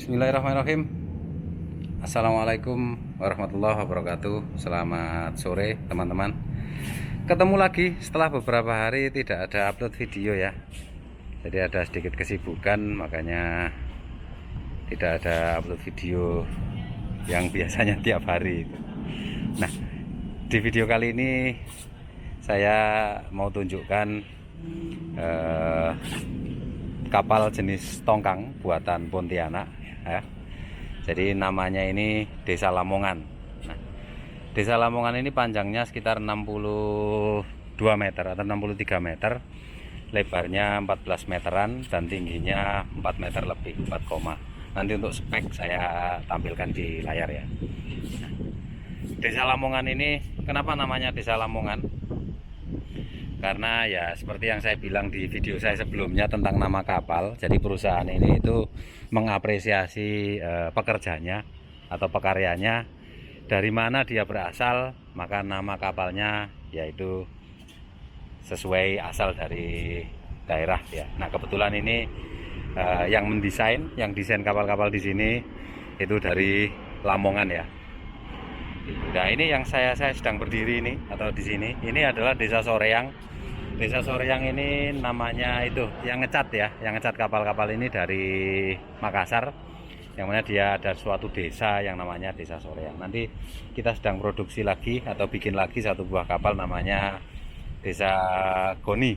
Bismillahirrahmanirrahim. Assalamualaikum warahmatullahi wabarakatuh. Selamat sore teman-teman. Ketemu lagi setelah beberapa hari tidak ada upload video ya. Jadi ada sedikit kesibukan, makanya tidak ada upload video yang biasanya tiap hari itu. Nah, di video kali ini saya mau tunjukkan kapal jenis tongkang buatan Pontianak ya. Jadi namanya ini Desa Lamongan. Nah, Desa Lamongan ini panjangnya sekitar 62 meter atau 63 meter, lebarnya 14 meteran dan tingginya 4 meter lebih, 4, nanti untuk spek saya tampilkan di layar ya. Nah, Desa Lamongan ini kenapa namanya Desa Lamongan? Karena ya seperti yang saya bilang di video saya sebelumnya tentang nama kapal. Jadi perusahaan ini itu mengapresiasi pekerjanya atau pekaryanya, dari mana dia berasal, maka nama kapalnya yaitu sesuai asal dari daerah ya. Nah, kebetulan ini yang desain kapal-kapal di sini itu dari Lamongan ya. Nah, ini yang saya sedang berdiri ini atau di sini. Ini adalah Desa Soreang. Desa Soreang ini namanya itu yang ngecat ya, yang ngecat kapal-kapal ini dari Makassar. Yang mana dia ada suatu desa yang namanya Desa Soreang. Nanti kita sedang produksi lagi atau bikin lagi satu buah kapal namanya Desa Goni.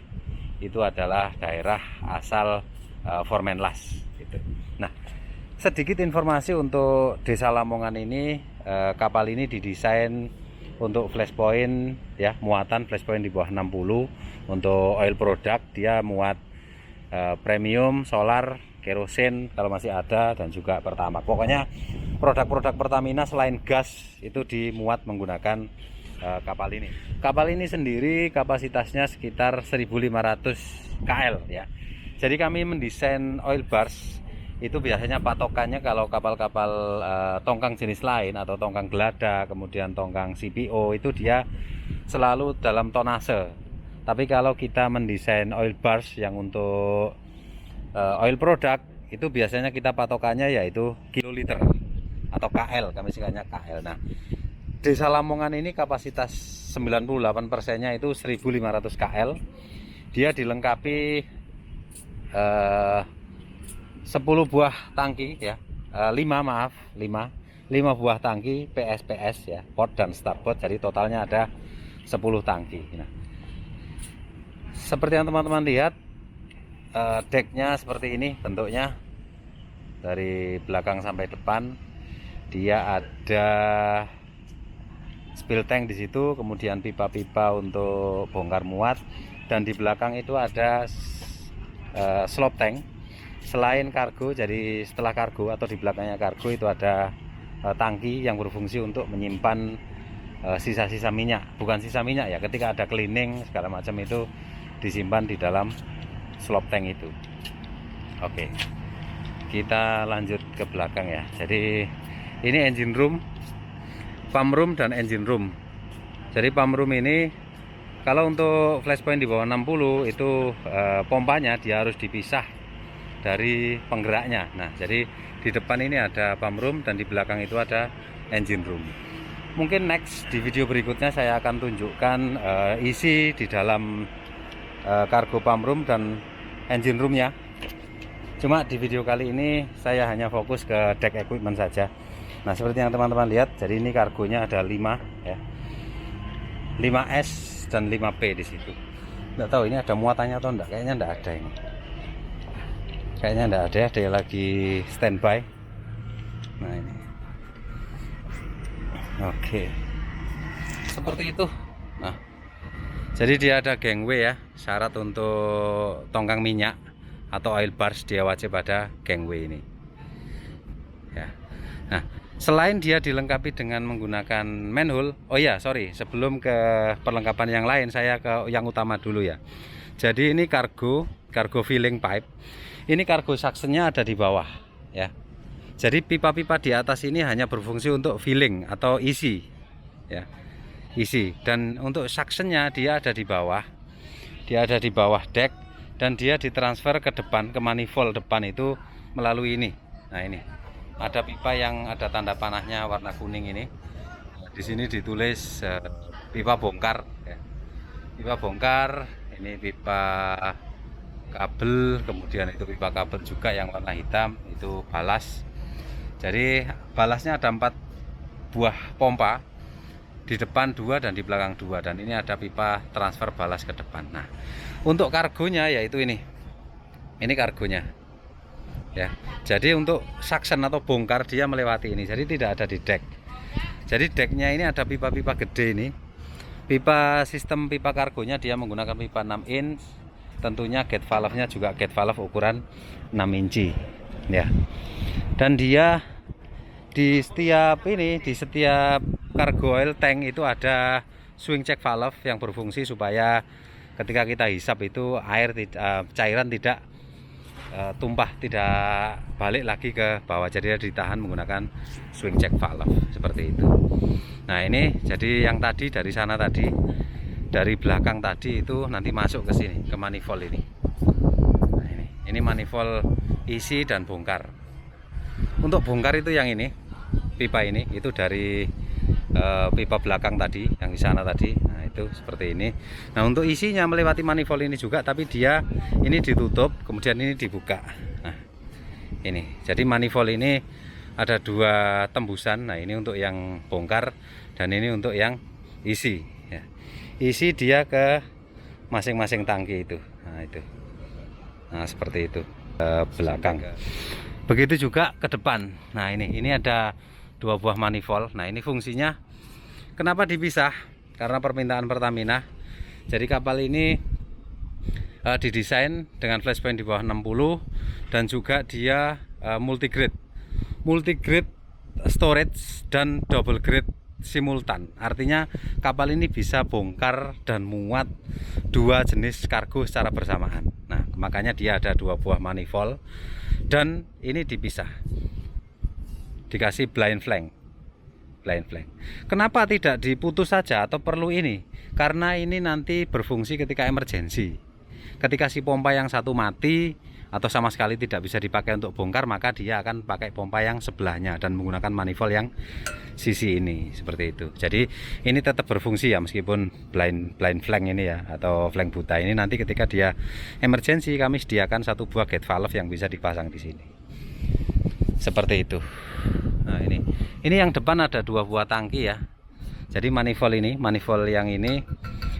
Itu adalah daerah asal Formenlas gitu. Nah, sedikit informasi untuk Desa Lamongan ini. Kapal ini didesain untuk flashpoint ya, muatan flashpoint di bawah 60. Untuk oil product dia muat premium, solar, kerosin kalau masih ada, dan juga Pertamax. Pokoknya produk-produk Pertamina selain gas itu dimuat menggunakan kapal ini. Kapal ini sendiri kapasitasnya sekitar 1500 KL ya. Jadi kami mendesain oil bars itu biasanya patokannya kalau kapal-kapal tongkang jenis lain atau tongkang gelada, kemudian tongkang CPO itu dia selalu dalam tonase. Tapi kalau kita mendesain oil bars yang untuk oil product itu biasanya kita patokannya yaitu kiloliter atau KL, kami singkatnya KL. Nah, Desa Lamongan ini kapasitas 98%-nya itu 1500 KL. Dia dilengkapi 10 buah tangki ya, 5 buah tangki PS ya, port dan starboard. Jadi totalnya ada 10 tangki. Nah, seperti yang teman-teman lihat, decknya seperti ini bentuknya dari belakang sampai depan. Dia ada spill tank di situ, kemudian pipa-pipa untuk bongkar muat, dan di belakang itu ada slop tank. Selain kargo, jadi setelah kargo atau di belakangnya kargo itu ada tangki yang berfungsi untuk menyimpan sisa-sisa minyak. Bukan sisa minyak ya, ketika ada cleaning segala macam itu disimpan di dalam slop tank itu. Oke, kita lanjut ke belakang ya. Jadi ini engine room, pump room dan engine room. Jadi pump room ini kalau untuk flashpoint di bawah 60 itu pompanya dia harus dipisah dari penggeraknya. Nah, jadi di depan ini ada pump room dan di belakang itu ada engine room. Mungkin next di video berikutnya saya akan tunjukkan isi di dalam cargo pump room dan engine roomnya. Cuma di video kali ini saya hanya fokus ke deck equipment saja. Nah, seperti yang teman-teman lihat, jadi ini kargonya ada 5 ya, 5S dan 5P di situ. Nggak tahu ini ada muatannya atau enggak, kayaknya enggak ada ini. Kayaknya enggak ada, dia lagi standby. Nah, ini. Oke. Seperti itu. Nah, jadi dia ada gangway ya. Syarat untuk tongkang minyak atau oil bars dia wajib ada gangway ini. Ya. Nah, selain dia dilengkapi dengan menggunakan manhole, oh ya, sorry, sebelum ke perlengkapan yang lain saya ke yang utama dulu ya. Jadi ini cargo filling pipe. Ini cargo suctionnya ada di bawah ya. Jadi pipa-pipa di atas ini hanya berfungsi untuk filling atau isi ya, isi. Dan untuk suctionnya dia ada di bawah. Dia ada di bawah deck dan dia ditransfer ke depan, ke manifold depan itu melalui ini. Nah, ini ada pipa yang ada tanda panahnya warna kuning ini. Di sini ditulis pipa bongkar ya. Pipa bongkar, ini pipa kabel, kemudian itu pipa kabel juga yang warna hitam, itu balas. Jadi balasnya ada 4 buah pompa, di depan 2 dan di belakang 2, dan ini ada pipa transfer balas ke depan. Nah, untuk kargonya yaitu ini kargonya ya. Jadi untuk suction atau bongkar dia melewati ini, jadi tidak ada di deck. Jadi decknya ini ada pipa-pipa gede ini. Pipa sistem pipa kargonya dia menggunakan pipa 6 inch. Tentunya gate valve-nya juga gate valve ukuran 6 inci ya. Dan dia di setiap cargo oil tank itu ada swing check valve yang berfungsi supaya ketika kita hisap itu cairan tidak tumpah, tidak balik lagi ke bawah, jadi dia ditahan menggunakan swing check valve seperti itu. Nah, ini jadi yang tadi dari sana tadi, dari belakang tadi itu nanti masuk ke sini, ke manifold ini. Nah, ini manifold isi dan bongkar. Untuk bongkar itu yang ini, pipa ini itu dari pipa belakang tadi yang di sana tadi. Nah, itu seperti ini. Nah, untuk isinya melewati manifold ini juga, tapi dia ini ditutup kemudian ini dibuka. Nah, ini jadi manifold ini ada 2 tembusan. Nah, ini untuk yang bongkar dan ini untuk yang isi ya. Isi dia ke masing-masing tangki itu. Nah, itu. Nah, seperti itu ke belakang. Begitu juga ke depan. Nah, ini ada 2 buah manifold. Nah, ini fungsinya kenapa dipisah? Karena permintaan Pertamina. Jadi kapal ini didesain dengan flash point di bawah 60 dan juga dia multigrade storage dan double grade simultan. Artinya kapal ini bisa bongkar dan muat 2 jenis kargo secara bersamaan. Nah, makanya dia ada 2 buah manifold dan ini dipisah, dikasih blind flank. Kenapa tidak diputus saja atau perlu ini? Karena ini nanti berfungsi ketika emergensi. Ketika si pompa yang satu mati atau sama sekali tidak bisa dipakai untuk bongkar, maka dia akan pakai pompa yang sebelahnya dan menggunakan manifold yang sisi ini, seperti itu. Jadi ini tetap berfungsi ya, meskipun blind flank ini ya, atau flank buta ini, nanti ketika dia emergensi kami sediakan 1 buah gate valve yang bisa dipasang di sini. Seperti itu. Nah, ini yang depan ada 2 buah tangki ya. Jadi manifold yang ini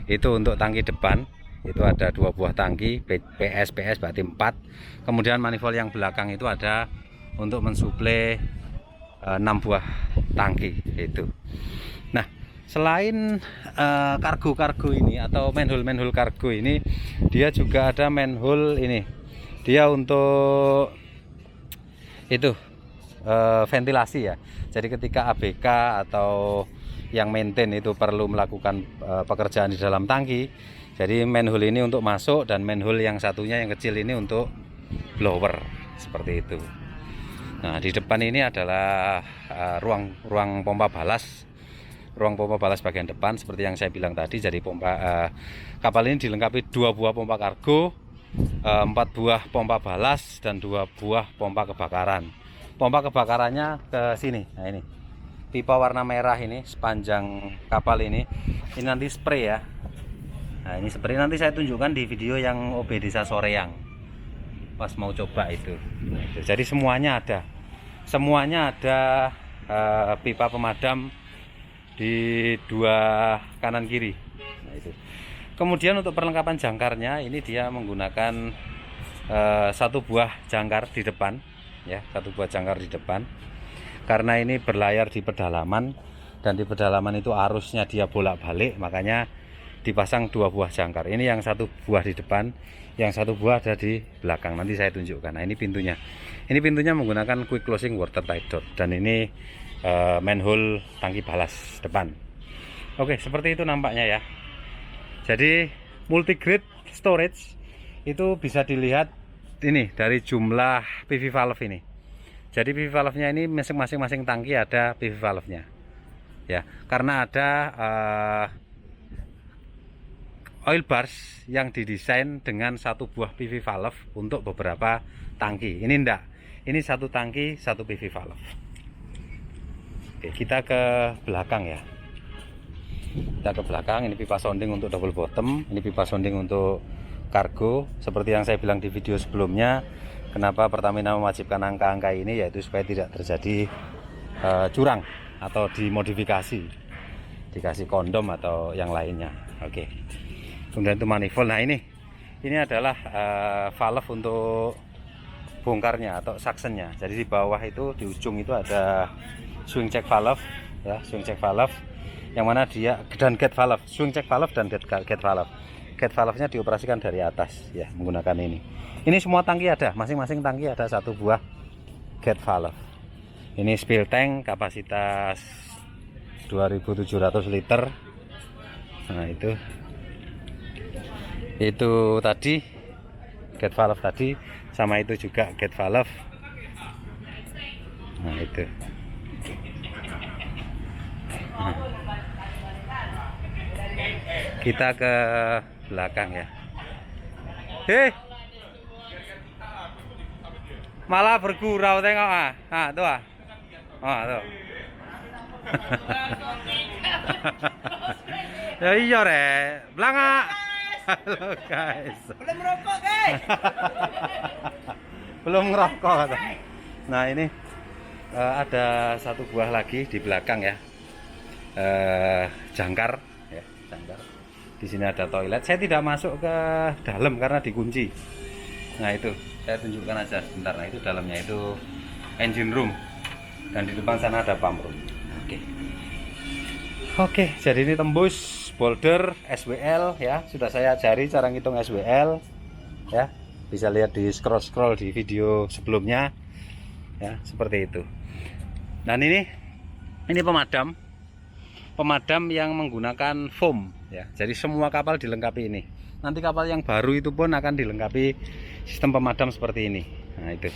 itu untuk tangki depan, itu ada 2 buah tangki PS berarti 4. Kemudian manifold yang belakang itu ada untuk mensuplai 6 buah tangki itu. Nah, selain kargo ini atau manhole kargo ini, dia juga ada manhole ini. Dia untuk itu ventilasi ya. Jadi ketika ABK atau yang maintain itu perlu melakukan pekerjaan di dalam tangki, jadi manhole ini untuk masuk, dan manhole yang satunya yang kecil ini untuk blower, seperti itu. Nah, di depan ini adalah ruang pompa balas. Ruang pompa balas bagian depan seperti yang saya bilang tadi. Jadi kapal ini dilengkapi 2 buah pompa kargo, 4 buah pompa balas, dan 2 buah pompa kebakaran. Pompa kebakarannya ke sini. Nah, ini pipa warna merah ini sepanjang kapal ini nanti spray ya. Nah, ini spray nanti saya tunjukkan di video yang OB Desa Soreang pas mau coba itu. Nah, itu. Jadi semuanya ada pipa pemadam di 2 kanan kiri. Nah, itu. Kemudian untuk perlengkapan jangkarnya ini dia menggunakan 1 buah jangkar di depan ya, 1 buah jangkar di depan, karena ini berlayar di pedalaman dan di pedalaman itu arusnya dia bolak-balik, makanya dipasang 2 buah jangkar. Ini yang 1 buah di depan, yang 1 buah ada di belakang, nanti saya tunjukkan. Nah, ini pintunya menggunakan quick closing watertight door, dan ini manhole tangki balas depan. Oke, seperti itu nampaknya ya. Jadi multigrade storage itu bisa dilihat ini dari jumlah PV valve ini. Jadi PV valve-nya ini masing-masing tangki ada PV valve-nya. Ya, karena ada oil bars yang didesain dengan 1 buah PV valve untuk beberapa tangki. Ini enggak. Ini satu tangki, satu PV valve. Oke, kita ke belakang ya. Kita ke belakang, ini pipa sounding untuk double bottom, ini pipa sounding untuk kargo. Seperti yang saya bilang di video sebelumnya, kenapa Pertamina mewajibkan angka-angka ini, yaitu supaya tidak terjadi curang atau dimodifikasi, dikasih kondom atau yang lainnya. Oke. Kemudian itu manifold. Nah ini adalah valve untuk bongkarnya atau suctionnya. Jadi di bawah itu, di ujung itu ada swing check valve ya, swing check valve yang mana dia, dan gate valve, swing check valve dan gate valve. Gate valve-nya dioperasikan dari atas ya, menggunakan ini. Ini semua tangki ada, masing-masing tangki ada satu buah gate valve. Ini spill tank kapasitas 2700 liter. Nah itu tadi gate valve tadi, sama itu juga gate valve. Nah itu. Nah, kita ke belakang ya. Malah bergurau tengok tuh tuh. Ya iya belangak. Halo guys. Belum merokok guys. Belum ngerokok. Nah ini ada satu buah lagi di belakang ya, jangkar ya, jangkar. Di sini ada toilet. Saya tidak masuk ke dalam karena dikunci. Nah itu saya tunjukkan aja sebentar. Nah itu dalamnya itu engine room, dan di depan sana ada pump room. Oke, jadi ini tembus boulder SWL ya. Sudah saya ajari cara ngitung SWL ya. Bisa lihat di scroll di video sebelumnya ya, seperti itu. Dan ini pemadam yang menggunakan foam ya. Jadi semua kapal dilengkapi ini. Nanti kapal yang baru itu pun akan dilengkapi sistem pemadam seperti ini. Nah itu.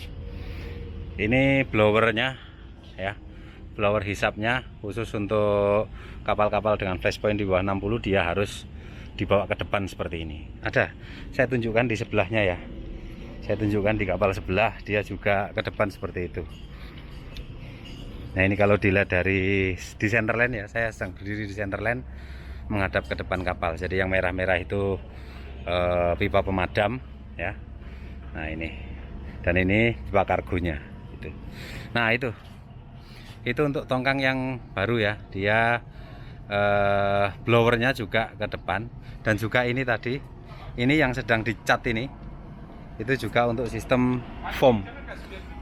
Ini blowernya ya. Blower hisapnya khusus untuk kapal-kapal dengan flashpoint di bawah 60, dia harus dibawa ke depan seperti ini. Ada, saya tunjukkan di sebelahnya ya. Saya tunjukkan di kapal sebelah, dia juga ke depan seperti itu. Nah ini kalau dilihat di centerline ya, saya sedang berdiri di centerline menghadap ke depan kapal. Jadi yang merah-merah itu pipa pemadam ya. Nah ini, dan ini pipa kargonya itu. Nah itu untuk tongkang yang baru ya, dia blowernya juga ke depan, dan juga ini tadi, ini yang sedang dicat ini, itu juga untuk sistem foam,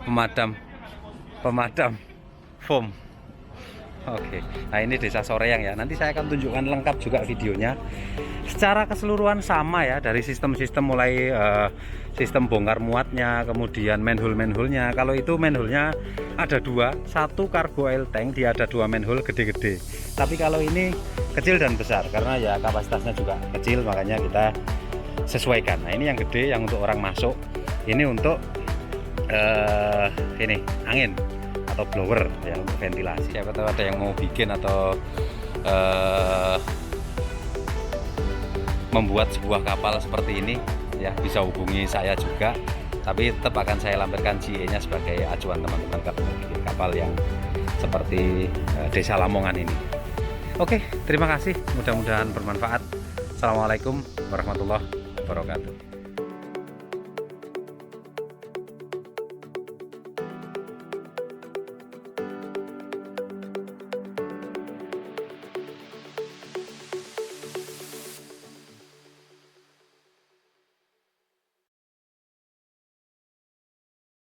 pemadam foam. Oke, nah ini desa Soreang ya. Nanti saya akan tunjukkan lengkap juga videonya. Secara keseluruhan sama ya, dari sistem-sistem mulai sistem bongkar muatnya, kemudian manhole-nya. Kalau itu manhole-nya ada dua, satu cargo oil tank, dia ada dua manhole gede-gede. Tapi kalau ini kecil dan besar, karena ya kapasitasnya juga kecil, makanya kita sesuaikan. Nah ini yang gede, yang untuk orang masuk. Ini untuk ini angin atau blower ya, untuk ventilasi. Siapa tahu ada yang mau bikin atau membuat sebuah kapal seperti ini ya, bisa hubungi saya juga, tapi tetap akan saya lampirkan GE-nya sebagai acuan teman-teman kapal yang seperti Desa Lamongan ini. Oke, terima kasih, mudah-mudahan bermanfaat. Assalamualaikum warahmatullahi wabarakatuh.